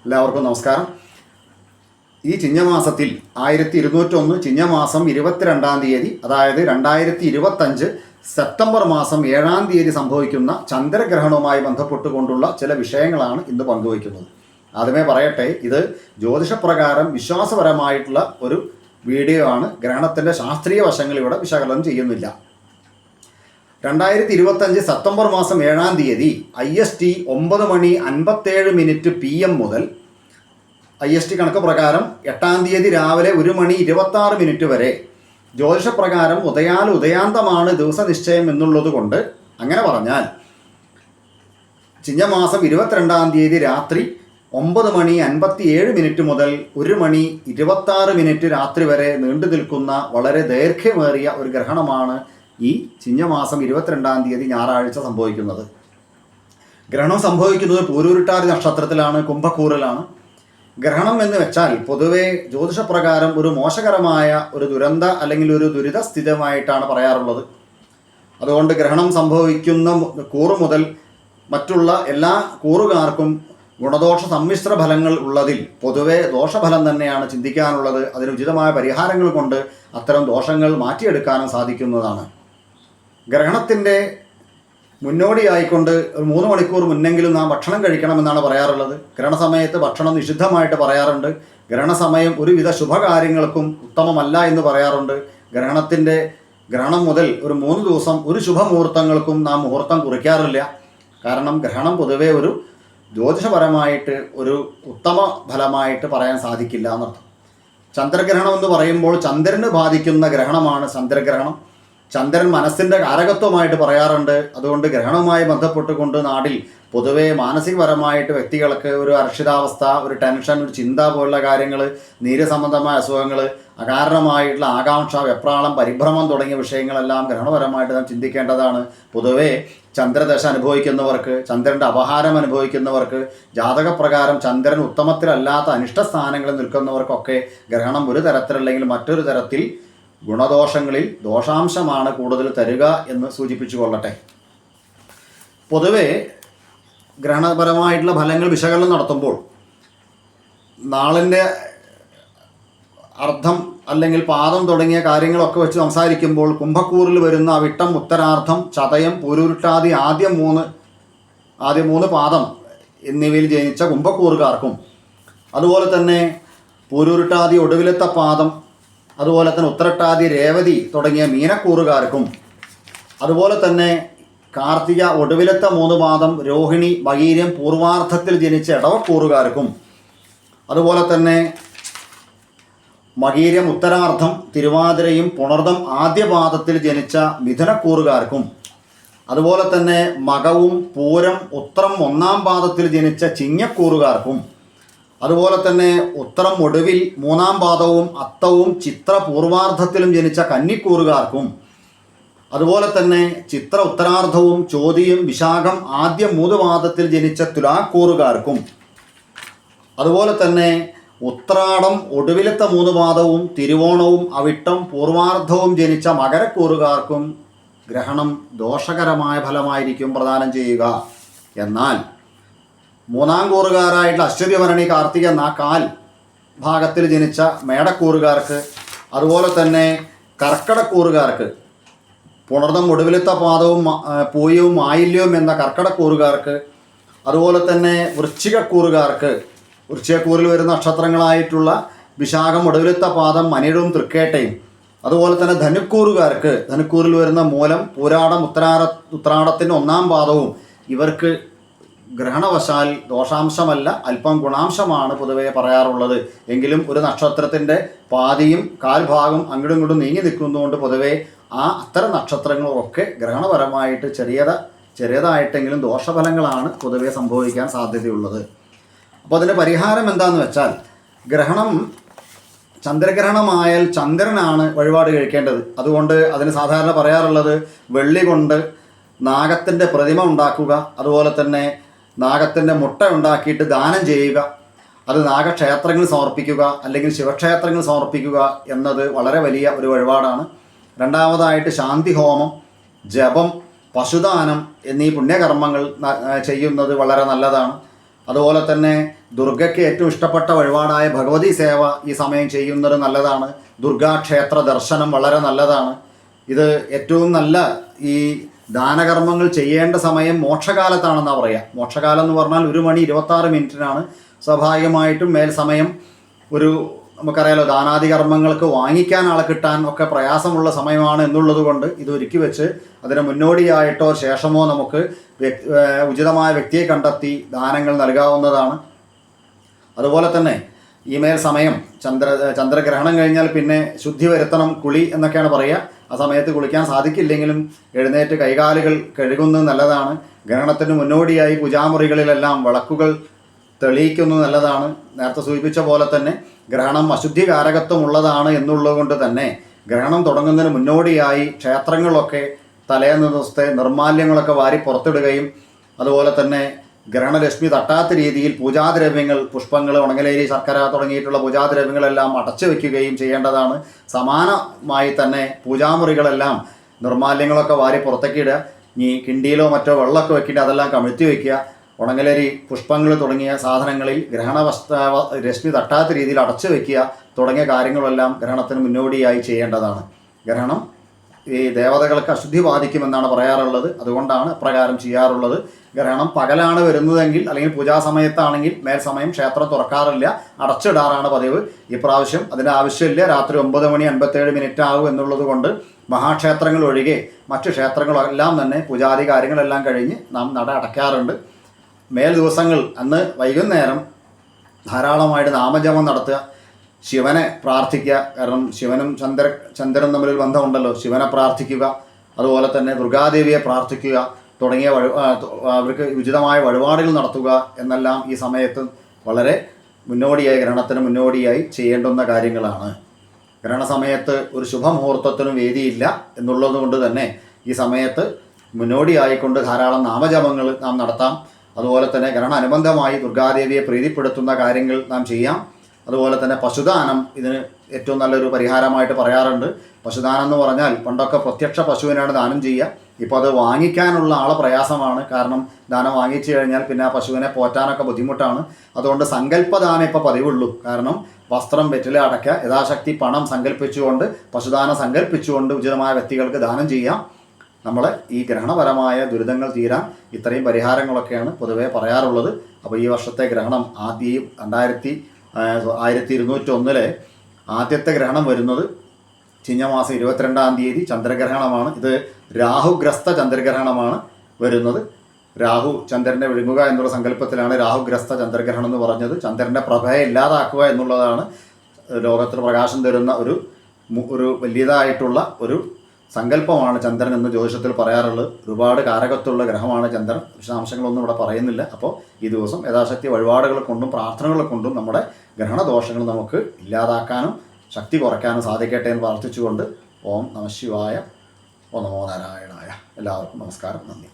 എല്ലാവർക്കും നമസ്കാരം. ഈ ചിങ്ങമാസത്തിൽ 1201 ചിങ്ങമാസം 22-ാം തീയതി, അതായത് 2025 സെപ്റ്റംബർ മാസം 7-ാം തീയതി സംഭവിക്കുന്ന ചന്ദ്രഗ്രഹണവുമായി ബന്ധപ്പെട്ടുകൊണ്ടുള്ള ചില വിഷയങ്ങളാണ് ഇന്ന് പങ്കുവയ്ക്കുന്നത്. ആദ്യമേ പറയട്ടെ, ഇത് ജ്യോതിഷപ്രകാരം വിശ്വാസപരമായിട്ടുള്ള ഒരു വീഡിയോ ആണ്. ഗ്രഹണത്തിൻ്റെ ശാസ്ത്രീയ വശങ്ങൾ ഇവിടെ വിശകലനം ചെയ്യുന്നില്ല. 2025 സെപ്റ്റംബർ മാസം 7-ാം തീയതി IST 9:57 PM മുതൽ IST കണക്ക് പ്രകാരം 8-ാം തീയതി രാവിലെ 1:26 വരെ ജ്യോതിഷപ്രകാരം ഉദയാന്തമാണ് ദിവസനിശ്ചയം എന്നുള്ളത് കൊണ്ട്, അങ്ങനെ പറഞ്ഞാൽ ചിങ്ങമാസം 22-ാം തീയതി രാത്രി 9:57 മുതൽ 1:26 രാത്രി വരെ നീണ്ടു നിൽക്കുന്ന വളരെ ദൈർഘ്യമേറിയ ഒരു ഗ്രഹണമാണ് ഈ ചിങ്ങമാസം 22-ാം തീയതി ഞായറാഴ്ച സംഭവിക്കുന്നത്. ഗ്രഹണം സംഭവിക്കുന്നത് പൂരുരുട്ടാതി നക്ഷത്രത്തിലാണ്, കുംഭക്കൂറിലാണ്. ഗ്രഹണം എന്ന് വെച്ചാൽ പൊതുവെ ജ്യോതിഷപ്രകാരം ഒരു മോശകരമായ ഒരു ദുരന്ത അല്ലെങ്കിൽ ഒരു ദുരിത സ്ഥിതമായിട്ടാണ് പറയാറുള്ളത്. അതുകൊണ്ട് ഗ്രഹണം സംഭവിക്കുന്ന കൂറ് മുതൽ മറ്റുള്ള എല്ലാ കൂറുകാർക്കും ഗുണദോഷ സമ്മിശ്ര ഫലങ്ങൾ ഉള്ളതിൽ പൊതുവെ ദോഷഫലം തന്നെയാണ് ചിന്തിക്കാനുള്ളത്. അതിന് ഉചിതമായ പരിഹാരങ്ങൾ കൊണ്ട് അത്തരം ദോഷങ്ങൾ മാറ്റിയെടുക്കാനും സാധിക്കുന്നതാണ്. ഗ്രഹണത്തിൻ്റെ മുന്നോടിയായിക്കൊണ്ട് ഒരു 3 മണിക്കൂർ മുന്നെങ്കിലും നാം ഭക്ഷണം കഴിക്കണമെന്നാണ് പറയാറുള്ളത്. ഗ്രഹണസമയത്ത് ഭക്ഷണം നിഷിദ്ധമായിട്ട് പറയാറുണ്ട്. ഗ്രഹണസമയം ഒരുവിധ ശുഭകാര്യങ്ങൾക്കും ഉത്തമമല്ല എന്ന് പറയാറുണ്ട്. ഗ്രഹണം മുതൽ ഒരു 3 ദിവസം ഒരു ശുഭമുഹൂർത്തങ്ങൾക്കും നാം മുഹൂർത്തം കുറിക്കാറില്ല. കാരണം ഗ്രഹണം പൊതുവെ ഒരു ജ്യോതിഷപരമായിട്ട് ഒരു ഉത്തമ ഫലമായിട്ട് പറയാൻ സാധിക്കില്ല എന്നർത്ഥം. ചന്ദ്രഗ്രഹണം എന്ന് പറയുമ്പോൾ ചന്ദ്രന് ബാധിക്കുന്ന ഗ്രഹണമാണ് ചന്ദ്രഗ്രഹണം. ചന്ദ്രൻ മനസ്സിൻ്റെ കാരകത്വമായിട്ട് പറയാറുണ്ട്. അതുകൊണ്ട് ഗ്രഹണവുമായി ബന്ധപ്പെട്ടുകൊണ്ട് നാട്ടിൽ പൊതുവെ മാനസികപരമായിട്ട് വ്യക്തികൾക്ക് ഒരു അരക്ഷിതാവസ്ഥ, ഒരു ടെൻഷൻ, ഒരു ചിന്ത പോലുള്ള കാര്യങ്ങൾ, നീര് സംബന്ധമായ അസുഖങ്ങൾ, അകാരണമായിട്ടുള്ള ആകാംക്ഷ, വെപ്രാളം, പരിഭ്രമം തുടങ്ങിയ വിഷയങ്ങളെല്ലാം ഗ്രഹണപരമായിട്ട് നാം ചിന്തിക്കേണ്ടതാണ്. പൊതുവെ ചന്ദ്രദശ അനുഭവിക്കുന്നവർക്ക്, ചന്ദ്രൻ്റെ അപഹാരം അനുഭവിക്കുന്നവർക്ക്, ജാതകപ്രകാരം ചന്ദ്രൻ ഉത്തമത്തിലല്ലാത്ത അനിഷ്ട സ്ഥാനങ്ങളിൽ നിൽക്കുന്നവർക്കൊക്കെ ഗ്രഹണം ഒരു തരത്തിലല്ലെങ്കിൽ മറ്റൊരു തരത്തിൽ ഗുണദോഷങ്ങളിൽ ദോഷാംശമാണ് കൂടുതൽ തരിക എന്ന് സൂചിപ്പിച്ചു കൊള്ളട്ടെ. പൊതുവെ ഗ്രഹണപരമായിട്ടുള്ള ഫലങ്ങൾ വിശകലനം നടത്തുമ്പോൾ നാളിൻ്റെ അർത്ഥം അല്ലെങ്കിൽ പാദം തുടങ്ങിയ കാര്യങ്ങളൊക്കെ വെച്ച് സംസാരിക്കുമ്പോൾ കുംഭക്കൂറിൽ വരുന്ന അവിട്ടം, ഉത്തരാർദ്ധം, ചതയം, പൂരുരുട്ടാതി ആദ്യ മൂന്ന് പാദം എന്നിവയിൽ ജനിച്ച കുംഭക്കൂറുകാർക്കും, അതുപോലെ തന്നെ പൂരുരുട്ടാതി ഒടുവിലത്തെ പാദം, അതുപോലെ തന്നെ ഉത്തരട്ടാതി, രേവതി തുടങ്ങിയ മീനക്കൂറുകാർക്കും, അതുപോലെ തന്നെ കാർത്തിക ഒടുവിലത്തെ 3 പാദം, രോഹിണി, മകീരം, പൂർവാർദ്ധത്തിൽ ജനിച്ച ഇടവക്കൂറുകാർക്കും, അതുപോലെ തന്നെ മകീരം, ഉത്തരാർദ്ധം, തിരുവാതിരയും പുണർദം ആദ്യ പാദത്തിൽ ജനിച്ച മിഥുനക്കൂറുകാർക്കും, അതുപോലെ തന്നെ മകവും പൂരം, ഉത്രം 1-ാം പാദത്തിൽ ജനിച്ച ചിങ്ങക്കൂറുകാർക്കും, അതുപോലെ തന്നെ ഉത്തരം ഒടുവിൽ 3-ാം പാദവും അത്തവും ചിത്ര പൂർവാർദ്ധത്തിലും ജനിച്ച കന്നിക്കൂറുകാർക്കും, അതുപോലെ തന്നെ ചിത്ര ഉത്തരാർദ്ധവും ചോതിയും വിശാഖം ആദ്യ 3 പാദത്തിൽ ജനിച്ച തുലാക്കൂറുകാർക്കും, അതുപോലെ തന്നെ ഉത്രാടം ഒടുവിലത്തെ 3 പാദവും തിരുവോണവും അവിട്ടം പൂർവാർദ്ധവും ജനിച്ച മകരക്കൂറുകാർക്കും ഗ്രഹണം ദോഷകരമായ ഫലമായിരിക്കും പ്രദാനം ചെയ്യുക. എന്നാൽ 3-ാം കൂറുകാരായിട്ടുള്ള അശ്വതി, ഭരണി, കാർത്തിക 4 ഭാഗത്തിൽ ജനിച്ച മേടക്കൂറുകാർക്ക്, അതുപോലെ തന്നെ കർക്കടക്കൂറുകാർക്ക്, പുണർദം ഒടുവിലത്തെ പാദവും പൂയവും ആയില്യവും എന്ന കർക്കടക്കൂറുകാർക്ക്, അതുപോലെ തന്നെ വൃശ്ചികക്കൂറുകാർക്ക്, വൃശ്ചികക്കൂറിൽ വരുന്ന നക്ഷത്രങ്ങളായിട്ടുള്ള വിശാഖം ഒടുവിലത്തെ പാദം, മനിടവും തൃക്കേട്ടയും, അതുപോലെ തന്നെ ധനുക്കൂറുകാർക്ക്, ധനുക്കൂറിൽ വരുന്ന മൂലം, പൂരാടം, ഉത്രാടത്തിൻ്റെ 1-ാം പാദവും ഇവർക്ക് ഗ്രഹണവശാൽ ദോഷാംശമല്ല, അല്പം ഗുണാംശമാണ് പൊതുവെ പറയാറുള്ളത്. എങ്കിലും ഒരു നക്ഷത്രത്തിൻ്റെ പാതിയും കാൽഭാഗം അങ്ങോട്ടും ഇങ്ങോട്ടും നീങ്ങി നിൽക്കുന്നതുകൊണ്ട് പൊതുവെ അത്തരം നക്ഷത്രങ്ങളൊക്കെ ഗ്രഹണപരമായിട്ട് ചെറിയതായിട്ടെങ്കിലും ദോഷഫലങ്ങളാണ് പൊതുവെ സംഭവിക്കാൻ സാധ്യതയുള്ളത്. അപ്പോൾ അതിൻ്റെ പരിഹാരം എന്താണെന്ന് വെച്ചാൽ, ചന്ദ്രഗ്രഹണമായാൽ ചന്ദ്രനാണ് വഴിപാട് കഴിക്കേണ്ടത്. അതുകൊണ്ട് അതിന് സാധാരണ പറയാറുള്ളത് വെള്ളി കൊണ്ട് നാഗത്തിൻ്റെ പ്രതിമ ഉണ്ടാക്കുക, അതുപോലെ തന്നെ നാഗത്തിൻ്റെ മുട്ട ഉണ്ടാക്കിയിട്ട് ദാനം ചെയ്യുക, അത് നാഗക്ഷേത്രങ്ങളിൽ സമർപ്പിക്കുക അല്ലെങ്കിൽ ശിവക്ഷേത്രങ്ങളിൽ സമർപ്പിക്കുക എന്നത് വളരെ വലിയ ഒരു വഴിപാടാണ്. രണ്ടാമതായിട്ട് ശാന്തി ഹോമം, ജപം, പശുദാനം എന്നീ പുണ്യകർമ്മങ്ങൾ ചെയ്യുന്നത് വളരെ നല്ലതാണ്. അതുപോലെ തന്നെ ദുർഗയ്ക്ക് ഏറ്റവും ഇഷ്ടപ്പെട്ട വഴിപാടായ ഭഗവതി സേവ ഈ സമയം ചെയ്യുന്നത് നല്ലതാണ്. ദുർഗാക്ഷേത്ര ദർശനം വളരെ നല്ലതാണ്. ഇത് ഏറ്റവും നല്ല ഈ ദാനകർമ്മങ്ങൾ ചെയ്യേണ്ട സമയം മോക്ഷകാലത്താണെന്നാണ് പറയുക. മോക്ഷകാലം എന്ന് പറഞ്ഞാൽ 1:26 സ്വാഭാവികമായിട്ടും മേൽ സമയം ഒരു നമുക്കറിയാലോ ദാനാദി കർമ്മങ്ങൾക്ക് വാങ്ങിക്കാൻ ആളെ കിട്ടാൻ ഒക്കെ പ്രയാസമുള്ള സമയമാണ് എന്നുള്ളത് കൊണ്ട് ഇത് ഒരുക്കി വെച്ച് അതിന് മുന്നോടിയായിട്ടോ ശേഷമോ നമുക്ക് ഉചിതമായ വ്യക്തിയെ കണ്ടെത്തി ദാനങ്ങൾ നൽകാവുന്നതാണ്. അതുപോലെ തന്നെ ഈ മേൽ സമയം ചന്ദ്രഗ്രഹണം കഴിഞ്ഞാൽ പിന്നെ ശുദ്ധി വരുത്തണം, കുളി എന്നൊക്കെയാണ് പറയുക. ആ സമയത്ത് കുളിക്കാൻ സാധിക്കില്ലെങ്കിലും എഴുന്നേറ്റ് കൈകാലുകൾ കഴുകുന്നത് നല്ലതാണ്. ഗ്രഹണത്തിന് മുന്നോടിയായി പൂജാമുറികളിലെല്ലാം വിളക്കുകൾ തെളിയിക്കുന്നത് നല്ലതാണ്. നേരത്തെ സൂചിപ്പിച്ച പോലെ തന്നെ ഗ്രഹണം അശുദ്ധി കാരകത്വമുള്ളതാണ് എന്നുള്ളത് കൊണ്ട് തന്നെ ഗ്രഹണം തുടങ്ങുന്നതിന് മുന്നോടിയായി ക്ഷേത്രങ്ങളിലൊക്കെ തലേന്ന് ദിവസത്തെ നിർമാല്യങ്ങളൊക്കെ വാരി പുറത്തിടുകയും അതുപോലെ തന്നെ ഗ്രഹണരശ്മി തട്ടാത്ത രീതിയിൽ പൂജാദ്രവ്യങ്ങൾ, പുഷ്പങ്ങൾ, ഉണങ്ങലേരി, ശർക്കര തുടങ്ങിയിട്ടുള്ള പൂജാദ്രവ്യങ്ങളെല്ലാം അടച്ചു വയ്ക്കുകയും ചെയ്യേണ്ടതാണ്. സമാനമായി തന്നെ പൂജാമുറികളെല്ലാം നിർമാല്യങ്ങളൊക്കെ വാരി പുറത്തേക്ക് ഇടുക. ഇനി കിണ്ടിയിലോ മറ്റോ വെള്ളമൊക്കെ വെക്കിയിട്ട് അതെല്ലാം കമിഴ്ത്തി വയ്ക്കുക. ഉണങ്ങലരി, പുഷ്പങ്ങൾ തുടങ്ങിയ സാധനങ്ങളിൽ രശ്മി തട്ടാത്ത രീതിയിൽ അടച്ചു വയ്ക്കുക തുടങ്ങിയ കാര്യങ്ങളെല്ലാം ഗ്രഹണത്തിന് മുന്നോടിയായി ചെയ്യേണ്ടതാണ്. ഗ്രഹണം ഈ ദേവതകൾക്ക് അശുദ്ധി ബാധിക്കുമെന്നാണ് പറയാറുള്ളത്. അതുകൊണ്ടാണ് ഇപ്രകാരം ചെയ്യാറുള്ളത്. ഗ്രഹണം പകലാണ് വരുന്നതെങ്കിൽ അല്ലെങ്കിൽ പൂജാ സമയത്താണെങ്കിൽ മേൽ സമയം ക്ഷേത്രം തുറക്കാറില്ല, അടച്ചിടാറാണ് പതിവ്. ഇപ്രാവശ്യം അതിൻ്റെ ആവശ്യമില്ല. രാത്രി 9:57 ആകും എന്നുള്ളത് കൊണ്ട് മഹാക്ഷേത്രങ്ങൾ ഒഴികെ മറ്റ് ക്ഷേത്രങ്ങളെല്ലാം തന്നെ പൂജാതി കാര്യങ്ങളെല്ലാം കഴിഞ്ഞ് നാം നട അടയ്ക്കാറുണ്ട്. മേൽ ദിവസങ്ങൾ അന്ന് വൈകുന്നേരം ധാരാളമായിട്ട് നാമജപം നടത്തുക, ശിവനെ പ്രാർത്ഥിക്കുക. കാരണം ശിവനും ചന്ദ്രനും തമ്മിൽ ബന്ധമുണ്ടല്ലോ. ശിവനെ പ്രാർത്ഥിക്കുക, അതുപോലെ തന്നെ ദുർഗാദേവിയെ പ്രാർത്ഥിക്കുക തുടങ്ങിയ അവർക്ക് ഉചിതമായ വഴിപാടുകൾ നടത്തുക എന്നെല്ലാം ഈ സമയത്ത് വളരെ മുന്നോടിയായി ഗ്രഹണത്തിന് മുന്നോടിയായി ചെയ്യേണ്ടുന്ന കാര്യങ്ങളാണ്. ഗ്രഹണ സമയത്ത് ഒരു ശുഭമുഹൂർത്തത്തിനും വേദിയില്ല എന്നുള്ളത് കൊണ്ട് തന്നെ ഈ സമയത്ത് മുന്നോടിയായിക്കൊണ്ട് ധാരാളം നാമജപങ്ങൾ നാം നടത്താം. അതുപോലെ തന്നെ ഗ്രഹണ അനുബന്ധമായി ദുർഗാദേവിയെ പ്രീതിപ്പെടുത്തുന്ന കാര്യങ്ങൾ നാം ചെയ്യാം. അതുപോലെ തന്നെ പശുദാനം ഇതിന് ഏറ്റവും നല്ലൊരു പരിഹാരമായിട്ട് പറയാറുണ്ട്. പശുദാനം എന്ന് പറഞ്ഞാൽ പണ്ടൊക്കെ പ്രത്യക്ഷ പശുവിനാണ് ദാനം ചെയ്യുക. ഇപ്പോൾ അത് വാങ്ങിക്കാനുള്ള ആളെ പ്രയാസമാണ്. കാരണം ദാനം വാങ്ങിച്ചു കഴിഞ്ഞാൽ പിന്നെ ആ പശുവിനെ പോറ്റാനൊക്കെ ബുദ്ധിമുട്ടാണ്. അതുകൊണ്ട് സങ്കല്പദാനം ഇപ്പോൾ പതിവുള്ളൂ. കാരണം വസ്ത്രം, വെറ്റില അടയ്ക്കുക, യഥാശക്തി പണം സങ്കല്പിച്ചുകൊണ്ട് പശുദാനം സങ്കല്പിച്ചുകൊണ്ട് ഉചിതമായ വ്യക്തികൾക്ക് ദാനം ചെയ്യാം. നമ്മളെ ഈ ഗ്രഹണപരമായ ദുരിതങ്ങൾ തീരാൻ ഇത്രയും പരിഹാരങ്ങളൊക്കെയാണ് പൊതുവേ പറയാറുള്ളത്. അപ്പോൾ ഈ വർഷത്തെ ഗ്രഹണം 1201 ആദ്യത്തെ ഗ്രഹണം വരുന്നത് ചിങ്ങമാസം 22 ചന്ദ്രഗ്രഹണമാണ്. ഇത് രാഹുഗ്രസ്ത ചന്ദ്രഗ്രഹണമാണ് വരുന്നത്. രാഹു ചന്ദ്രനെ വിഴുങ്ങുക എന്നുള്ള സങ്കല്പത്തിലാണ് രാഹുഗ്രസ്ത ചന്ദ്രഗ്രഹണം എന്ന് പറഞ്ഞത്. ചന്ദ്രൻ്റെ പ്രഭയെ ഇല്ലാതാക്കുക എന്നുള്ളതാണ് ലോകത്തിന് പ്രകാശം തരുന്ന ഒരു വലിയതായിട്ടുള്ള ഒരു സങ്കല്പമാണ് ചന്ദ്രൻ എന്ന് ജ്യോതിഷത്തിൽ പറയാറുള്ളത്. ഒരുപാട് കാരകത്വമുള്ള ഗ്രഹമാണ് ചന്ദ്രൻ. വിശദാംശങ്ങളൊന്നും ഇവിടെ പറയുന്നില്ല. അപ്പോൾ ഈ ദിവസം യഥാശക്തി വഴിപാടുകൾ കൊണ്ടും പ്രാർത്ഥനകൾ കൊണ്ടും നമ്മുടെ ഗ്രഹണദോഷങ്ങൾ നമുക്ക് ഇല്ലാതാക്കാനും ശക്തി കുറയ്ക്കാനും സാധിക്കട്ടെ എന്ന് പ്രാർത്ഥിച്ചുകൊണ്ട് ഓം നമഃ ശിവായ, ഓം നമോ നാരായണായ. എല്ലാവർക്കും നമസ്കാരം, നന്ദി.